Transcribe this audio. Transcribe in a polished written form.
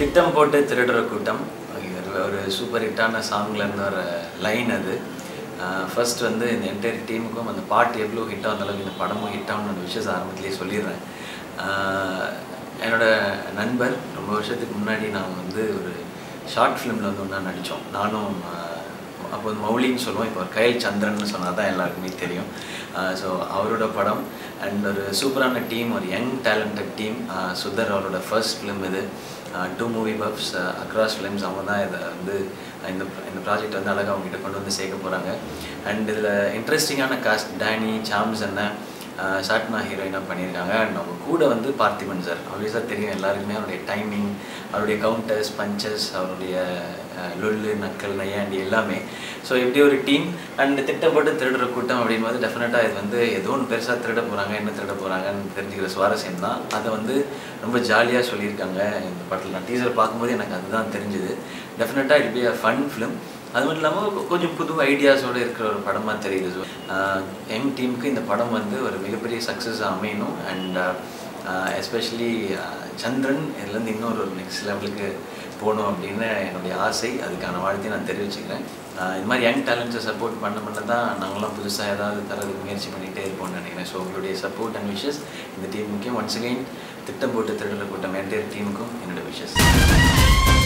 திட்டம் போட்டு திருடுற கூட்டம் ஒரு சூப்பர் ஹிட்டான சாங்ல இருந்து வர லைன் அது. ஃபர்ஸ்ட் வந்து இந்த என்டையர் டீமுக்கும் அந்த பாட்டு எவ்வளோ ஹிட் ஆன அளவுக்கு இந்த படமும் ஹிட் ஆகணும்னு விஷயம் ஆரம்பத்திலேயே சொல்லிடுறேன். என்னோட நண்பர் ரொம்ப வருஷத்துக்கு முன்னாடி நான் வந்து ஒரு ஷார்ட் ஃபிலிமில் வந்து ஒன்றா நடித்தோம். நானும் அப்போ வந்து மௌலின்னு சொல்லுவோம், இப்போ ஒரு கயல் சந்திரன் சொன்னால் தான் எல்லாருக்குமே தெரியும். ஸோ அவரோட படம் அண்ட் ஒரு சூப்பரான டீம், ஒரு யங் டேலண்டட் டீம். சுதர் அவரோட ஃபர்ஸ்ட் ஃபிலிம் இது. 2 மூவி பப்ஸ் அக்ராஸ் ஃபிலிம்ஸ் அவங்க தான் இதை வந்து இந்த ப்ராஜெக்ட் வந்து அழகாக அவங்ககிட்ட கொண்டு வந்து சேர்க்க போகிறாங்க. அண்ட் இதில் இன்ட்ரெஸ்டிங்கான காஸ்ட், டேனி, சாம்ஸ் அண்ணன், சாட்னா ஹீரோயினாக பண்ணியிருக்காங்க. அண்ட் அவங்க கூட வந்து பார்த்திபன் சார், ஆல்வேஸாக தெரியும் எல்லாருக்குமே அவருடைய டைமிங், அவருடைய கவுண்டர்ஸ், பஞ்சஸ், அவருடைய லொல்லு, நக்கல், நையாண்டி எல்லாமே. ஸோ இப்படி ஒரு டீம் அண்ட் திட்டப்பட்டு திருடுற கூட்டம் அப்படின்போது டெஃபினட்டாக இது வந்து ஏதோ ஒன்று பெருசாக திருட போகிறாங்க, என்ன திருட போகிறாங்கன்னு தெரிஞ்சுக்கிற சுவாரஸ்யம் தான். அதை வந்து ரொம்ப ஜாலியாக சொல்லியிருக்காங்க இந்த படத்தில். நான் டீசர் பார்க்கும்போது எனக்கு அதுதான் தெரிஞ்சுது. டெஃபினட்டாக it be a fun film. அது மட்டும் இல்லாமல் கொஞ்சம் புது ஐடியாஸோடு இருக்கிற ஒரு படமாக தெரியுது. ஸோ எங் டீமுக்கு இந்த படம் வந்து ஒரு மிகப்பெரிய சக்ஸஸாக அமையணும். அண்ட் எஸ்பெஷலி சந்திரன் இதுலேருந்து இன்னொரு நெக்ஸ்ட் லெவலுக்கு போகணும் அப்படின்னு என்னுடைய ஆசை. அதுக்கான வாழ்த்தையை நான் தெரிவிச்சுக்கிறேன். இது மாதிரி யங் டேலண்ட்ஸை சப்போர்ட் பண்ண தான் நாங்களாம் புதுசாக ஏதாவது தரதுக்கு முயற்சி பண்ணிகிட்டே இருப்போம்னு நினைக்கிறேன். ஸோ உங்களுடைய சப்போர்ட் அண்ட் விஷஸ் இந்த டீம் முக்கியம். ஒன்ஸ் அகெயின் திட்டம் போட்டு திருடுற கூட்டம் என்டையர் டீமுக்கும் என்னோட விஷஸ்.